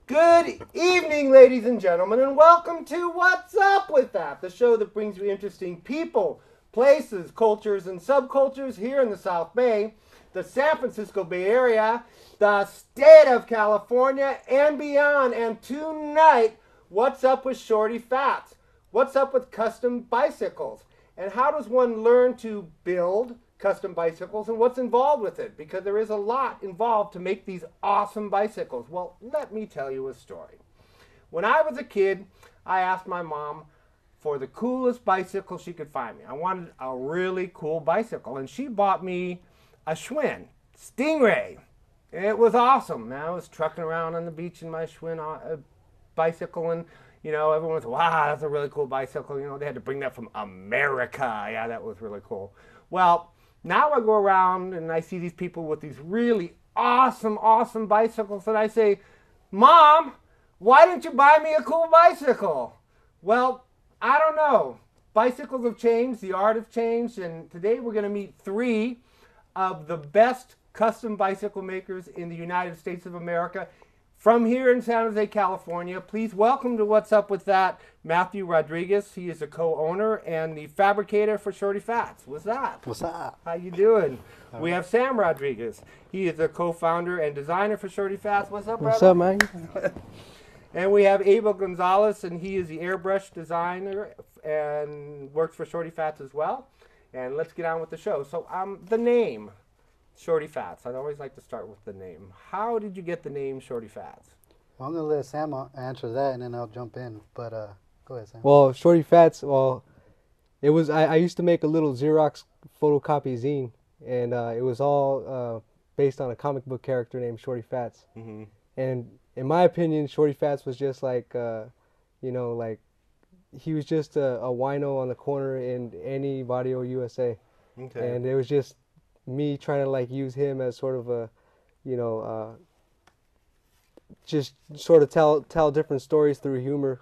Good evening, ladies and gentlemen, and welcome to What's Up With That, the show that brings you interesting people, places, cultures, and subcultures here in the South Bay, the San Francisco Bay Area, the state of California, and beyond. And tonight, what's up with Shorty Fatz? What's up with custom bicycles? And how does one learn to build custom bicycles and what's involved with it? Because there is a lot involved to make these awesome bicycles. Well, let me tell you a story. When I was a kid, I asked my mom for the coolest bicycle she could find me. I wanted a really cool bicycle, and she bought me a Schwinn Stingray. It was awesome. I was trucking around on the beach in my Schwinn bicycle, and everyone was, wow, that's a really cool bicycle. They had to bring that from America. Yeah, that was really cool. Well, now I go around and I see these people with these really awesome bicycles, and I say, Mom, why didn't you buy me a cool bicycle? Well, I don't know. Bicycles have changed, the art has changed, and today we're going to meet three of the best custom bicycle makers in the United States of America from here in San Jose, California. Please welcome to What's Up With That, Matthew Rodriguez. He is the co-owner and the fabricator for Shorty Fatz. What's up? What's up? How you doing? We have Sam Rodriguez. He is the co-founder and designer for Shorty Fatz. What's up, brother? What's up, man? And we have Abel Gonzales, and he is the airbrush designer and works for Shorty Fatz as well. And let's get on with the show. So the name, Shorty Fatz. I'd always like to start with the name. How did you get the name Shorty Fatz? Well, I'm going to let Sam answer that, and then I'll jump in. But go ahead, Sam. Well, Shorty Fatz, it was, I used to make a little Xerox photocopy zine, and it was all based on a comic book character named Shorty Fatz. Mm-hmm. And in my opinion, Shorty Fatz was just like, he was just a wino on the corner in any Barrio USA. Okay. And it was just me trying to use him as sort of a, just sort of tell different stories through humor.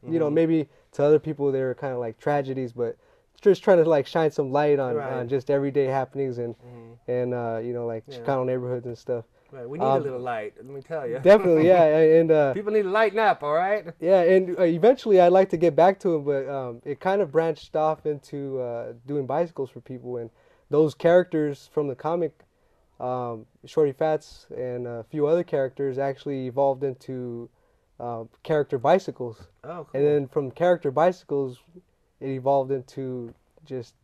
Maybe to other people they were kind of like tragedies, but just trying to shine some light on just everyday happenings and Chicano neighborhoods and stuff. Right, we need a little light, let me tell you. Definitely, yeah, and people need to lighten up, all right? Yeah, and eventually I'd like to get back to him, but it kind of branched off into doing bicycles for people, and those characters from the comic, Shorty Fatz and a few other characters actually evolved into character bicycles. Oh, cool. And then from character bicycles, it evolved into just,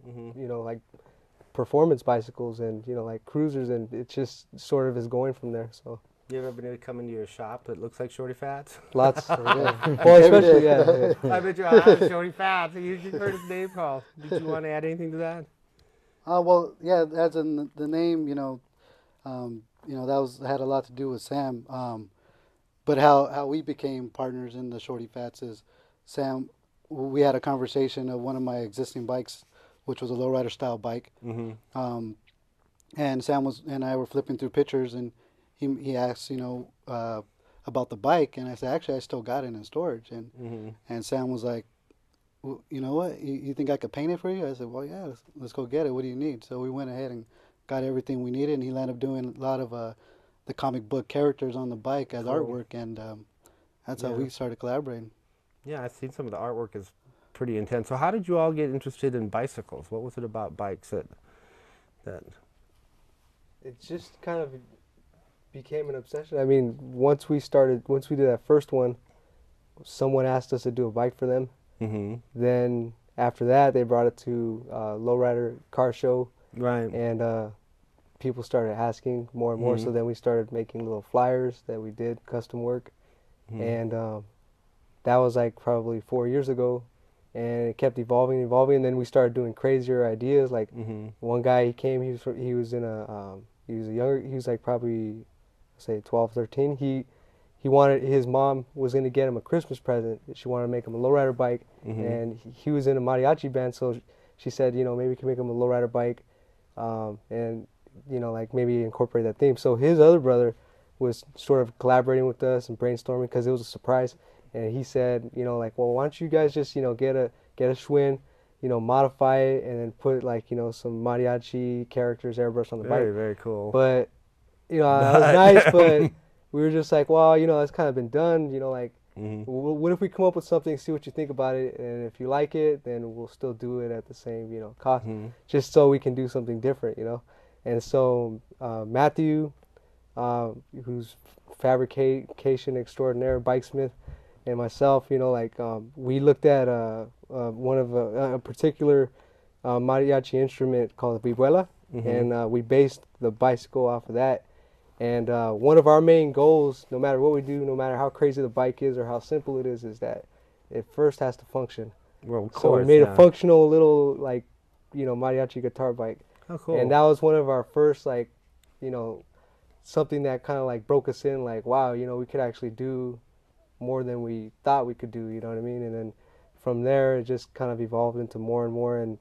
performance bicycles and, cruisers, and it just sort of is going from there, so. You ever been able to come into your shop that looks like Shorty Fatz? Lots. Yeah. Well, especially, yeah. I bet you I'm Shorty Fatz. You heard his name called. Did you want to add anything to that? Well, yeah, as in the name, that had a lot to do with Sam. But how we became partners in the Shorty Fatz is Sam. We had a conversation of one of my existing bikes, which was a lowrider style bike. Mm-hmm. And Sam and I were flipping through pictures, and he asked, about the bike, and I said, actually, I still got it in storage. And Sam was like, well, you know what? You think I could paint it for you? I said, well, yeah, let's go get it. What do you need? So we went ahead and got everything we needed, and he ended up doing a lot of the comic book characters on the bike as artwork, and that's how we started collaborating. Yeah, I've seen some of the artwork is pretty intense. So how did you all get interested in bicycles? What was it about bikes that it just kind of became an obsession? I mean, once we did that first one, someone asked us to do a bike for them. Mm-hmm. Then after that, they brought it to Lowrider Car Show. Right. And people started asking more and more. Mm-hmm. So then we started making little flyers that we did custom work. Mm-hmm. And that was probably 4 years ago. And it kept evolving. And then we started doing crazier ideas. One guy, he came, he was probably, say 12, 13. He wanted, his mom was going to get him a Christmas present. She wanted to make him a lowrider bike. Mm-hmm. And he was in a mariachi band, so she said, maybe we can make him a lowrider bike, and, maybe incorporate that theme. So his other brother was sort of collaborating with us and brainstorming because it was a surprise. And he said, well, why don't you guys just, get a Schwinn, modify it and then put some mariachi characters airbrush on the bike. Very, very cool. But, it was nice, but we were just like, well, you know, it's kind of been done, you know, like, what if we come up with something, see what you think about it, and if you like it, then we'll still do it at the same, you know, cost, just so we can do something different, you know. And so Matthew, who's fabrication extraordinaire, bikesmith, and myself, you know, like we looked at one of a particular mariachi instrument called the vihuela, and we based the bicycle off of that. And one of our main goals, no matter what we do, no matter how crazy the bike is or how simple it is that it first has to function. Well, of course, so we made a functional little, like, you know, mariachi guitar bike. Oh, cool. And that was one of our first, like, you know, something that kind of like broke us in, like, wow, you know, we could actually do more than we thought we could do, you know what I mean? And then from there, it just kind of evolved into more and more. And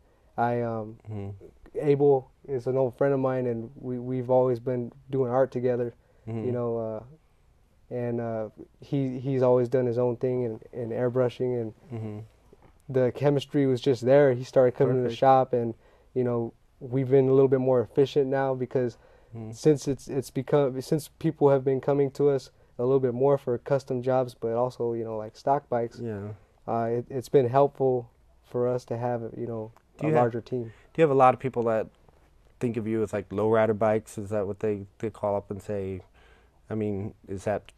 Abel is an old friend of mine, and we've always been doing art together, you know, and he's always done his own thing in airbrushing, and the chemistry was just there. He started coming to the shop, and, you know, we've been a little bit more efficient now because since since people have been coming to us a little bit more for custom jobs, but also, you know, like stock bikes, it's been helpful for us to have, you know, a larger team. Do you have a lot of people that think of you as like lowrider bikes? Is that what they call up and say? I mean, is that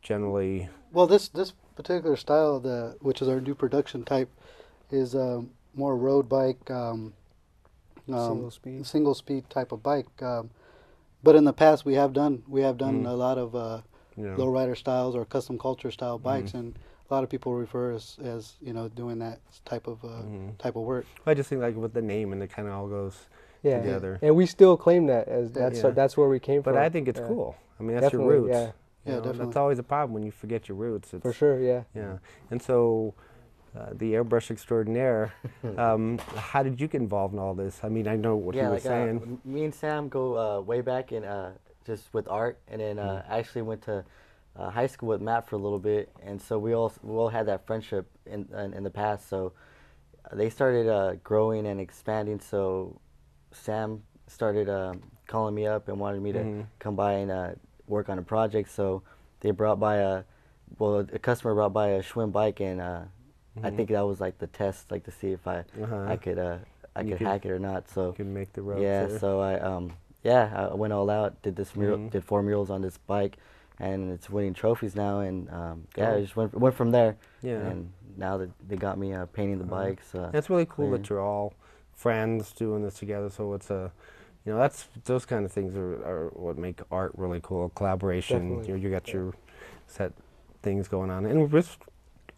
generally? Well, this particular style, which is our new production type, is more road bike, single speed type of bike. But in the past, we have done a lot of lowrider styles or custom culture style bikes, and a lot of people refer us as, you know, doing that type of work. I just think like with the name, and it kind of all goes together. And we still claim that as that's where we came from. But I think it's cool. I mean, that's definitely, your roots. Yeah, definitely. That's always a problem when you forget your roots. For sure, yeah. Yeah, and so the airbrush extraordinaire. How did you get involved in all this? I mean, I know what you were saying. Me and Sam go way back in just with art, and then actually went to high school with Matt for a little bit, and so we all had that friendship in the past. So they started growing and expanding. So Sam started calling me up and wanted me to come by and work on a project. So they brought by a customer brought by a Schwinn bike, and I think that was like the test, like to see if I could hack it or not. So you can make the road. Yeah. There. So I went all out, did this did 4 murals on this bike, and it's winning trophies now. And I just went from there. Yeah. And now that they got me painting the bikes. It's really cool that you're all friends doing this together. So it's those kind of things are what make art really cool. Collaboration. You got your set things going on, and just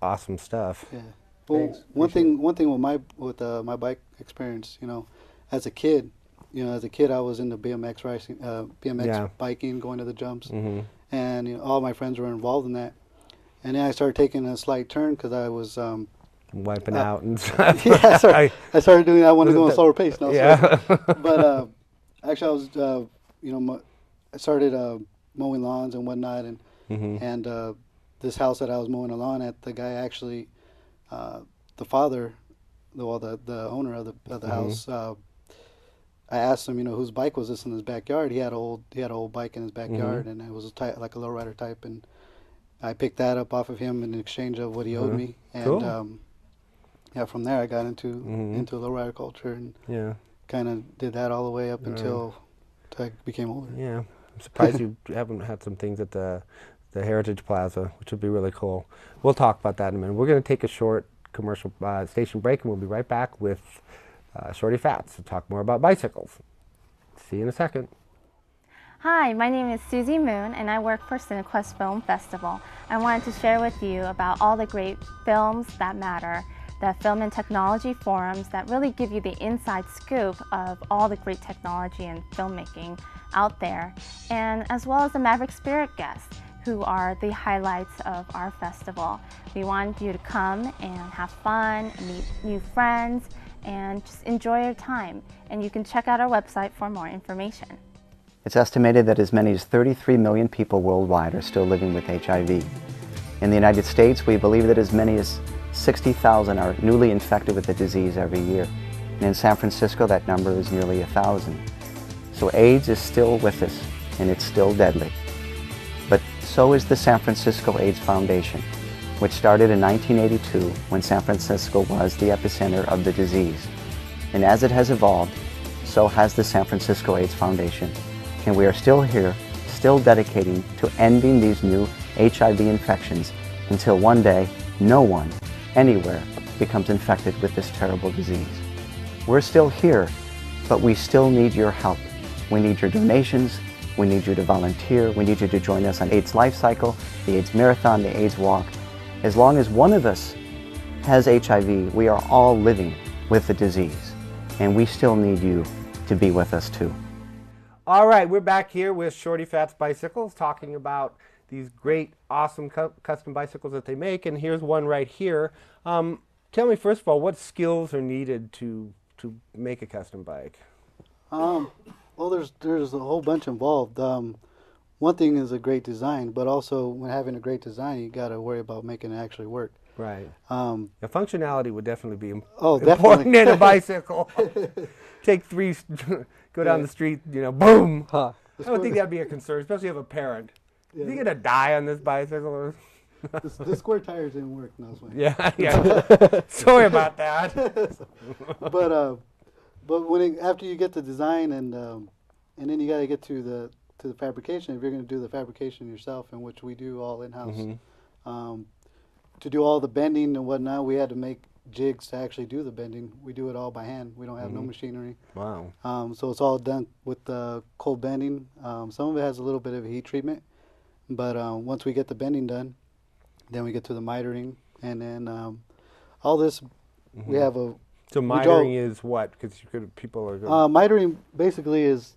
awesome stuff. Yeah. Well, one thing with my bike experience, you know, as a kid, I was into BMX racing, biking, going to the jumps, and, you know, all my friends were involved in that. And then I started taking a slight turn because I was wiping out and stuff. Yeah, I started doing that. I wanted to go on a slower pace. No, yeah. But actually, I was, I started mowing lawns and whatnot, and this house that I was mowing a lawn at, the guy actually, the father, the owner of the house, I asked him, you know, whose bike was this in his backyard? He had an old bike in his backyard, and it was like a lowrider type, and I picked that up off of him in exchange of what he owed me, and cool. From there I got into lowrider culture, and kind of did that all the way up until I became older. Yeah, I'm surprised you haven't had some things at the Heritage Plaza, which would be really cool. We'll talk about that in a minute. We're going to take a short commercial station break, and we'll be right back with Shorty Fatz to talk more about bicycles. See you in a second. Hi, my name is Susie Moon, and I work for Cinequest Film Festival. I wanted to share with you about all the great films that matter, the film and technology forums that really give you the inside scoop of all the great technology and filmmaking out there, and as well as the Maverick Spirit guests, who are the highlights of our festival. We want you to come and have fun, meet new friends, and just enjoy your time. And you can check out our website for more information. It's estimated that as many as 33 million people worldwide are still living with HIV. In the United States, we believe that as many as 60,000 are newly infected with the disease every year. And in San Francisco, that number is nearly 1,000. So AIDS is still with us, and it's still deadly. But so is the San Francisco AIDS Foundation, which started in 1982 when San Francisco was the epicenter of the disease. And as it has evolved, so has the San Francisco AIDS Foundation. And we are still here, still dedicating to ending these new HIV infections until one day no one, anywhere, becomes infected with this terrible disease. We're still here, but we still need your help. We need your donations, we need you to volunteer, we need you to join us on AIDS Life Cycle, the AIDS Marathon, the AIDS Walk. As long as one of us has HIV, we are all living with the disease, and we still need you to be with us too. All right, we're back here with Shorty Fatz Bicycles talking about these great, awesome custom bicycles that they make, and here's one right here. Tell me, first of all, what skills are needed to make a custom bike? Well, there's a whole bunch involved. One thing is a great design, but also when having a great design, you got to worry about making it actually work. Right. The functionality would definitely be important definitely in a bicycle. Take three, go down the street, you know, boom. Huh. I don't think that'd be a concern, especially if you have a parent. Yeah. Is he gonna die on this bicycle? The square tires didn't work. No, yeah, yeah. Sorry about that. But after you get the design and then you got to get to the fabrication. If you're going to do the fabrication yourself, in which we do all in-house, to do all the bending and whatnot, we had to make jigs to actually do the bending. We do it all by hand. We don't have no machinery. Wow. So it's all done with cold bending. Some of it has a little bit of heat treatment, but once we get the bending done, then we get to the mitering, and then all this we have a. So mitering is what? Because people are. Mitering basically is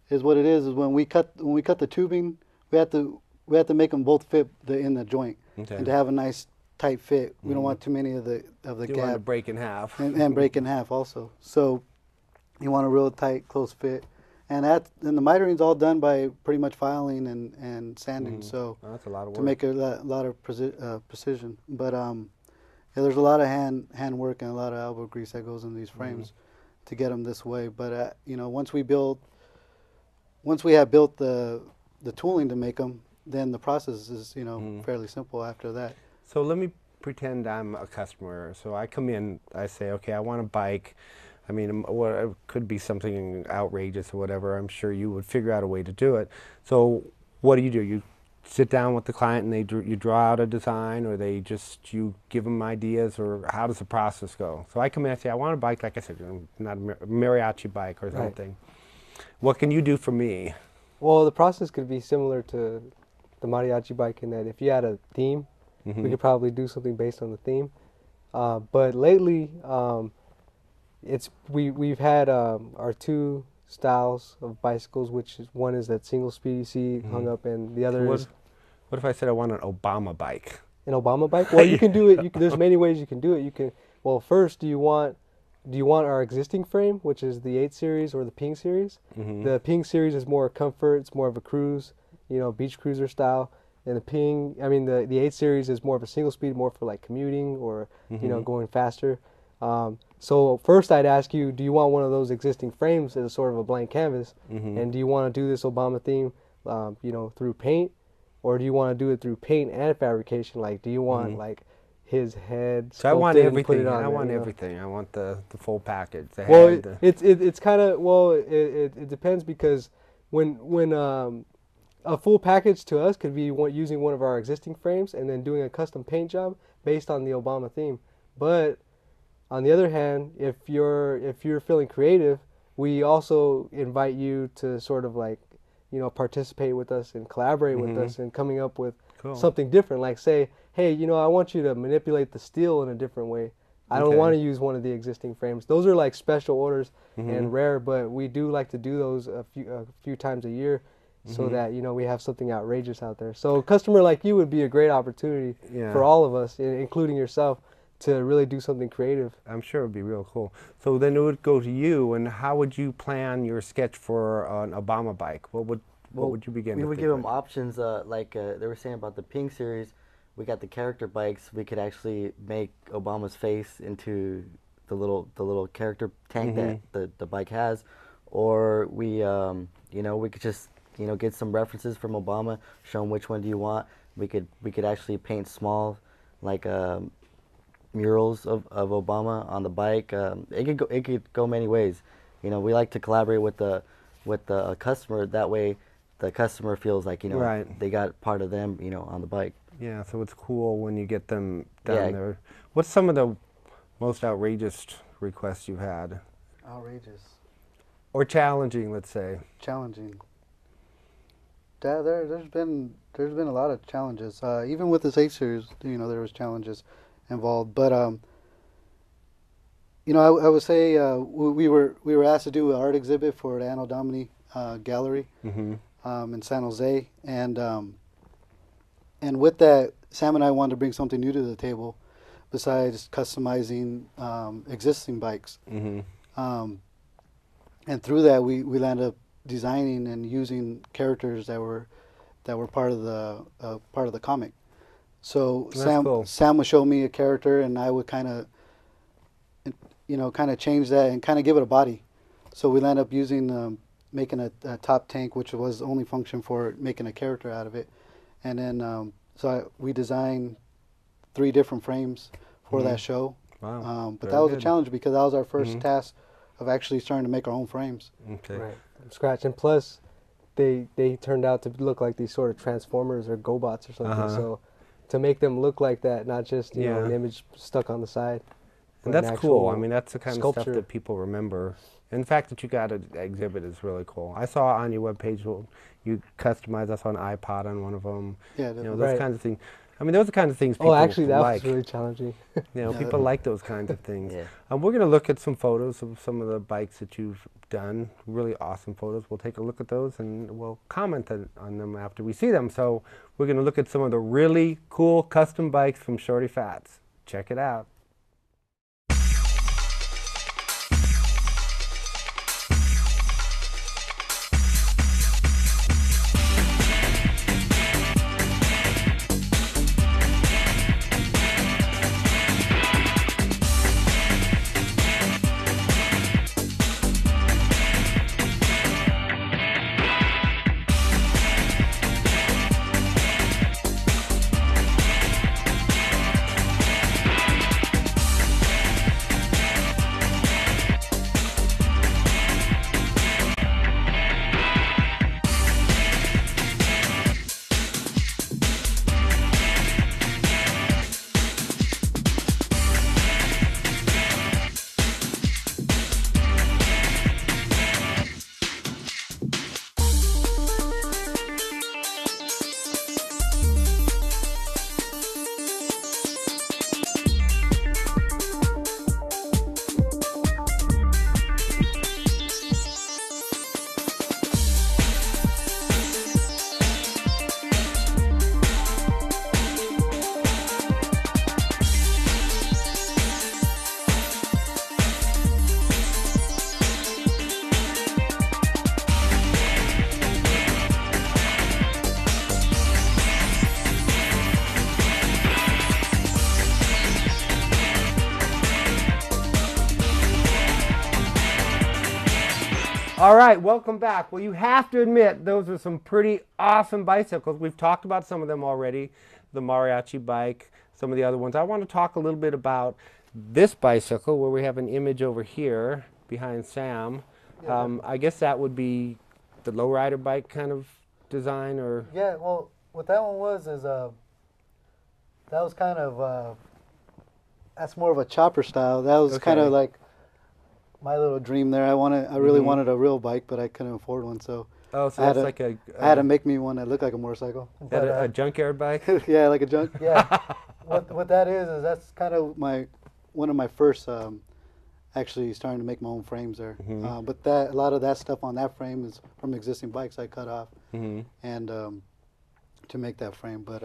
what it is when we cut the tubing, we have to make them both fit in the joint, and to have a nice tight fit. We don't want too many of the you gap. want to break in half. And break in half also. So you want a real tight, close fit. And the mitering's all done by pretty much filing and sanding. So that's a lot of work. To make a lot of precision. But yeah, there's a lot of hand work and a lot of elbow grease that goes in these frames to get them this way. But you know, once we have built the tooling to make them, then the process is fairly simple after that. So let me pretend I'm a customer. So I come in, I say, okay, I want a bike. I mean, it could be something outrageous or whatever. I'm sure you would figure out a way to do it. So what do? You sit down with the client and you draw out a design, or you give them ideas, or how does the process go? So I come in and say, I want a bike, like I said, not a mariachi bike or something. Right. What can you do for me? Well, the process could be similar to the mariachi bike in that if you had a theme, we could probably do something based on the theme. But lately, we've had our two styles of bicycles, which one is that single speed you see hung up, and the other is. What if I said I want an Obama bike? An Obama bike? Well, you can do it. There's many ways you can do it. You can. Well, first, do you want our existing frame, which is the 8 series or the Ping series? The Ping series is more comfort. It's more of a cruise, beach cruiser style. And the 8 series is more of a single speed, more for like commuting or going faster. So first I'd ask you, do you want one of those existing frames as a sort of a blank canvas? And do you want to do this Obama theme, through paint, or do you want to do it through paint and fabrication? Like, do you want like his head? So I want everything. I want everything. I want the full package. It's kind of it depends, because when a full package to us could be using one of our existing frames and then doing a custom paint job based on the Obama theme. But on the other hand, if you're feeling creative, we also invite you to sort of like, participate with us and collaborate with us in coming up with something different. Like say, hey, I want you to manipulate the steel in a different way. I don't want to use one of the existing frames. Those are like special orders and rare, but we do like to do those a few times a year, so that we have something outrageous out there. So a customer like you would be a great opportunity for all of us, including yourself, to really do something creative. I'm sure it would be real cool. So then it would go to you, and how would you plan your sketch for an Obama bike? What would you begin with? We would give them options, like they were saying about the Ping series. We got the character bikes. We could actually make Obama's face into the little character tank that the bike has, or we we could just you know, get some references from Obama, show them which one do you want. We could actually paint small, like murals of Obama on the bike. It could go many ways. You know, we like to collaborate with the customer. That way, the customer feels like, you know, Right. they got part of them, you know, on the bike. Yeah, so it's cool when you get them down Yeah. there. What's some of the most outrageous requests you've had? Outrageous. Or challenging, let's say. Challenging. Yeah, there's been a lot of challenges. Even with this 8 series, you know, there was challenges involved. But you know, I would say we were asked to do an art exhibit for the Anno Domini gallery in San Jose, and with that, Sam and I wanted to bring something new to the table, besides customizing existing bikes. And through that, we landed up designing and using characters that were part of the comic. So That's cool. Sam would show me a character, and I would kind of change that and kind of give it a body. So we landed up using making a top tank, which was the only function for making a character out of it. And then we designed 3 different frames for that show. Wow. But Very that was good. a challenge because that was our first task of actually starting to make our own frames. Okay. Right, from scratch. And plus, they turned out to look like these sort of Transformers or GoBots or something. So to make them look like that, not just you know, an image stuck on the side. And but that's an cool. I actual mean, that's the kind of sculpture. stuff that people remember. And the fact that you got an exhibit is really cool. I saw on your webpage you customized. I saw an iPod on one of them. Yeah, You know, those Right. kinds of things. I mean, those are the kinds of things people Oh, actually, that like. was really challenging. You know, Yeah. people like those kinds of things. Yeah. We're going to look at some photos of some of the bikes that you've done. Really awesome photos. We'll take a look at those and we'll comment on them after we see them. So we're going to look at some of the really cool custom bikes from Shorty Fatz. Check it out. All right, welcome back. Well, you have to admit, those are some pretty awesome bicycles. We've talked about some of them already, the mariachi bike, some of the other ones. I want to talk a little bit about this bicycle where we have an image over here behind Sam. I guess that would be the lowrider bike kind of design, or? Yeah, well, what that one was is that was kind of that's more of a chopper style. That was kind Okay. of like my little dream there. I really wanted a real bike, but I couldn't afford one, so Oh, so I had that's to- like a, I had to make me one that looked like a motorcycle. that a junkyard bike? Yeah, like a junk. Yeah. what that is that's kind of one of my first actually starting to make my own frames there. But a lot of that stuff on that frame is from existing bikes I cut off and to make that frame. But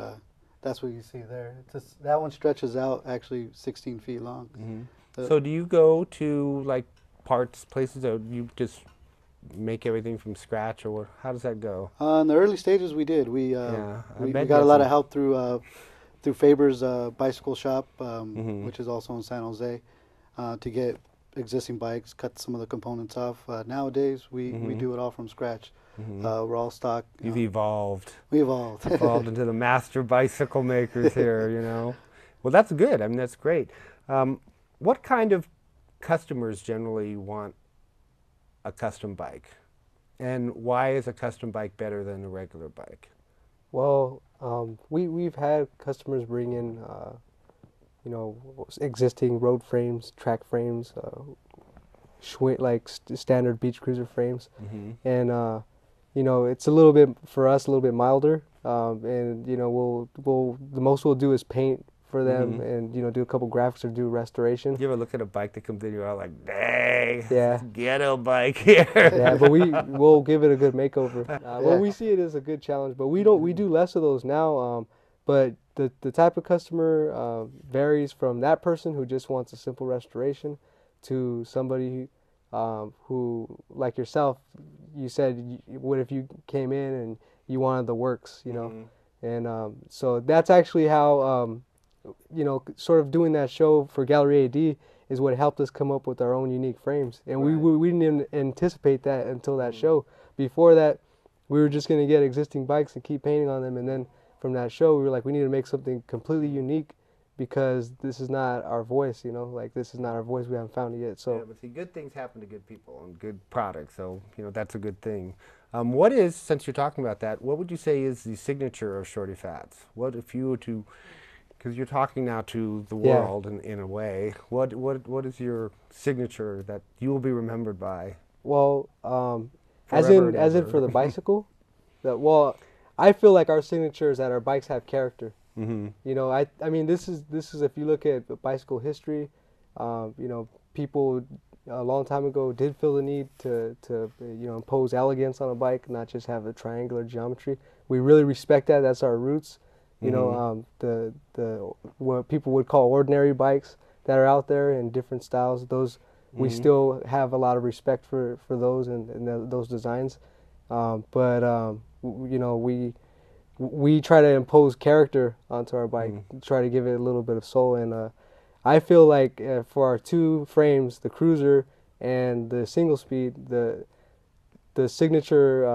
that's what you see there. It's just, that one stretches out actually 16 feet long. So do you go to like parts places, or you just make everything from scratch, or how does that go? In the early stages, we did. We I we bet got a you lot have of help through Faber's bicycle shop, which is also in San Jose, to get existing bikes, cut some of the components off. Nowadays, we do it all from scratch. We're all stock. You've evolved. We evolved. Evolved into the master bicycle makers here, you know. Well, that's good. I mean, that's great. What kind of customers generally want a custom bike? And why is a custom bike better than a regular bike? Well, we've had customers bring in, you know, existing road frames, track frames, standard beach cruiser frames, and you know, it's a little bit for us a little bit milder, and you know, the most we'll do is paint for them, and you know, do a couple graphics or do restoration. You ever look at a bike that comes in, you're all like, dang, yeah, ghetto bike here. Yeah, but we'll give it a good makeover. Well, we see it as a good challenge, but we do less of those now. But the type of customer varies from that person who just wants a simple restoration to somebody who, like yourself, you said, what if you came in and you wanted the works, you know? And so that's actually how, you know, sort of doing that show for Gallery AD is what helped us come up with our own unique frames. And we didn't even anticipate that until that show. Before that, we were just going to get existing bikes and keep painting on them. And then from that show, we were like, we need to make something completely unique because this is not our voice, you know, like this is not our voice. We haven't found it yet. So, yeah, but see, good things happen to good people and good products. So, you know, that's a good thing. What is, since you're talking about that, what would you say is the signature of Shorty Fatz? What if you were to, because you're talking now to the world in a way, what is your signature that you will be remembered by? Well, as in for the bicycle, I feel like our signature is that our bikes have character. You know, I mean, this is if you look at bicycle history, you know, people a long time ago did feel the need to you know, impose elegance on a bike, not just have the triangular geometry. We really respect that. That's our roots. You know, the what people would call ordinary bikes that are out there in different styles. Those we still have a lot of respect for those and those designs. But you know, we try to impose character onto our bike, try to give it a little bit of soul. And I feel like for our two frames, the cruiser and the single speed, the signature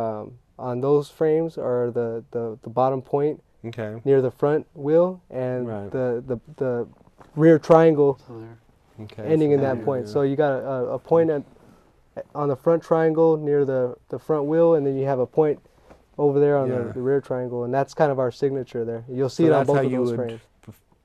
on those frames are the bottom point near the front wheel and the rear triangle ending in that point. So you got a point on the front triangle near the front wheel, and then you have a point over there on the rear triangle, and that's kind of our signature there. You'll see it on both of those frames.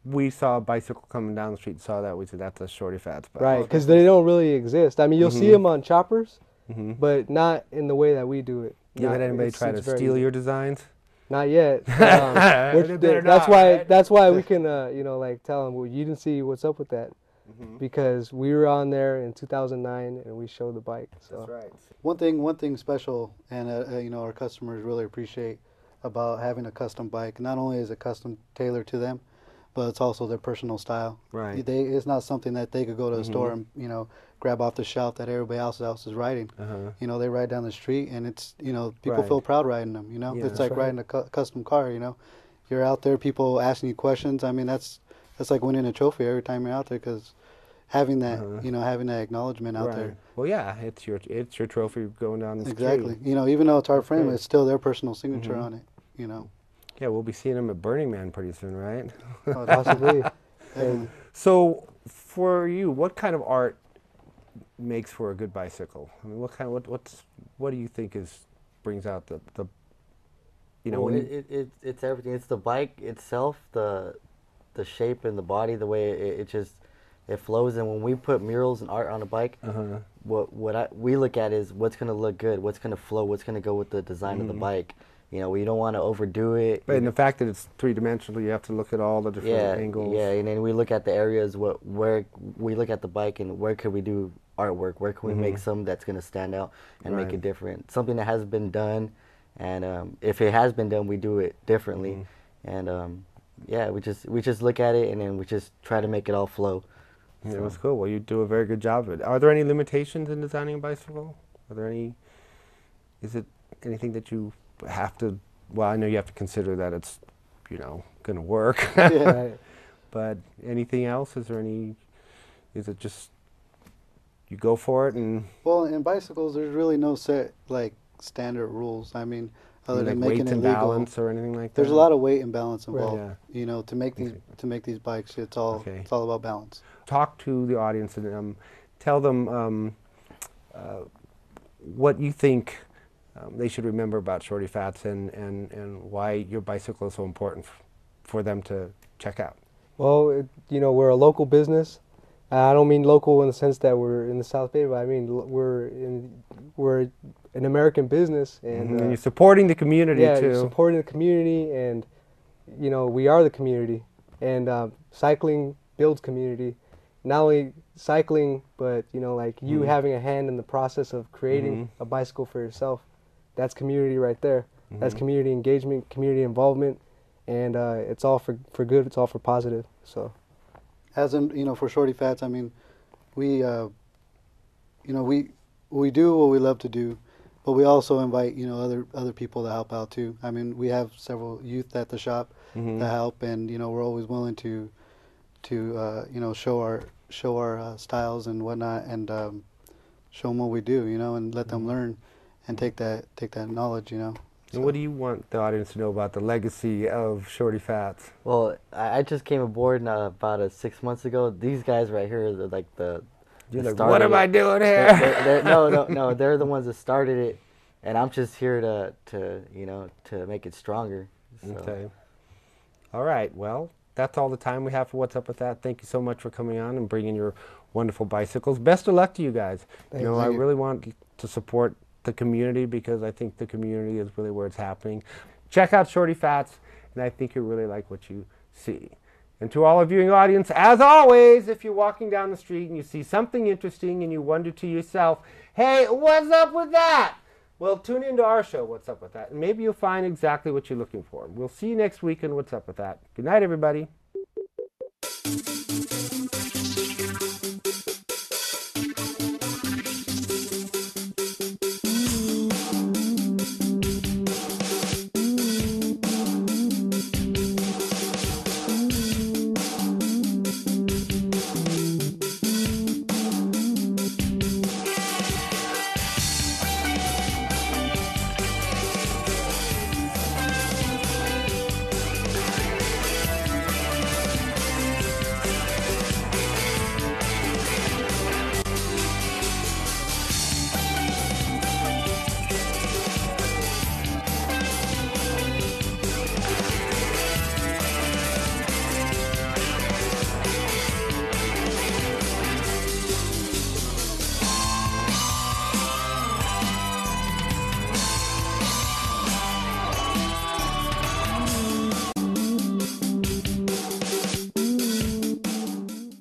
We saw a bicycle coming down the street and saw that. We said, that's a Shorty Fatz bike. Right, because they don't really exist. I mean, you'll see them on choppers, but not in the way that we do it. You had anybody try to steal your designs? Not yet. That's why we can, you know, like tell them, well, you didn't see what's up with that. Because we were on there in 2009 and we showed the bike. So. That's right. One thing special, and you know, our customers really appreciate about having a custom bike. Not only is it custom tailored to them, but it's also their personal style. Right. It's not something that they could go to the store and, you know, grab off the shelf that everybody else is riding. You know, they ride down the street, and it's, you know, people feel proud riding them. You know, it's like riding a custom car. You know, you're out there, people asking you questions. I mean, that's like winning a trophy every time you're out there, because having that, you know, having that acknowledgement out there. Well, yeah, it's your trophy going down the street. Exactly. You know, even though it's our frame, it's still their personal signature on it. You know. Yeah, we'll be seeing them at Burning Man pretty soon, right? Oh, possibly. So, for you, what kind of art makes for a good bicycle? I mean, what do you think brings out the you know? Well, it's everything. It's the bike itself, the shape and the body, the way it flows. And when we put murals and art on a bike, what we look at is what's going to look good, what's going to flow, what's going to go with the design of the bike. You know, we don't want to overdo it. But in the fact that it's three-dimensional, you have to look at all the different angles. Yeah, and then we look at the areas where we look at the bike and where could we do artwork, where can we make something that's going to stand out and make it different. Something that has been done, and if it has been done, we do it differently. And yeah, we just look at it, and then we just try to make it all flow. Yeah, that's cool. Well, you do a very good job of it. Are there any limitations in designing a bicycle? Is it anything that you have to, well, I know you have to consider that it's, you know, going to work. But anything else? Is it just, you go for it and... Well, in bicycles, there's really no set, like, standard rules. I mean, other Like than making weights it and legal. balance or anything like that? There's a lot of weight and balance Right. involved. Yeah. You know, to make these bikes, it's all about balance. Talk to the audience and tell them what you think they should remember about Shorty Fatz and why your bicycle is so important for them to check out. Well, you know, we're a local business. I don't mean local in the sense that we're in the South Bay, but I mean we're an American business, and you're supporting the community yeah, too. supporting the community, and you know, we are the community, and cycling builds community. Not only cycling, but you know, like you having a hand in the process of creating a bicycle for yourself. That's community right there. That's community engagement, community involvement, and it's all for good. It's all for positive. So, As in, you know, for Shorty Fatz, I mean, we we do what we love to do, but we also invite, you know, other people to help out too. I mean, we have several youth at the shop that help, and you know, we're always willing to you know, show our styles and whatnot, and show them what we do, you know, and let them learn and take that knowledge, you know. And what do you want the audience to know about the legacy of Shorty Fatz? Well, I just came aboard about 6 months ago. These guys right here, they're like You're like, what am I doing here? No, they're the ones that started it, and I'm just here to you know, to make it stronger. So. Okay. All right. Well, that's all the time we have for What's Up With That. Thank you so much for coming on and bringing your wonderful bicycles. Best of luck to you guys. Thank you know, you. I really want to support the community because I think the community is really where it's happening. Check out Shorty Fatz, and I think you'll really like what you see. And to all our viewing audience, as always, if you're walking down the street and you see something interesting and you wonder to yourself, hey, what's up with that? Well, tune into our show, What's Up With That, and maybe you'll find exactly what you're looking for. We'll see you next week on What's Up With That. Good night, everybody.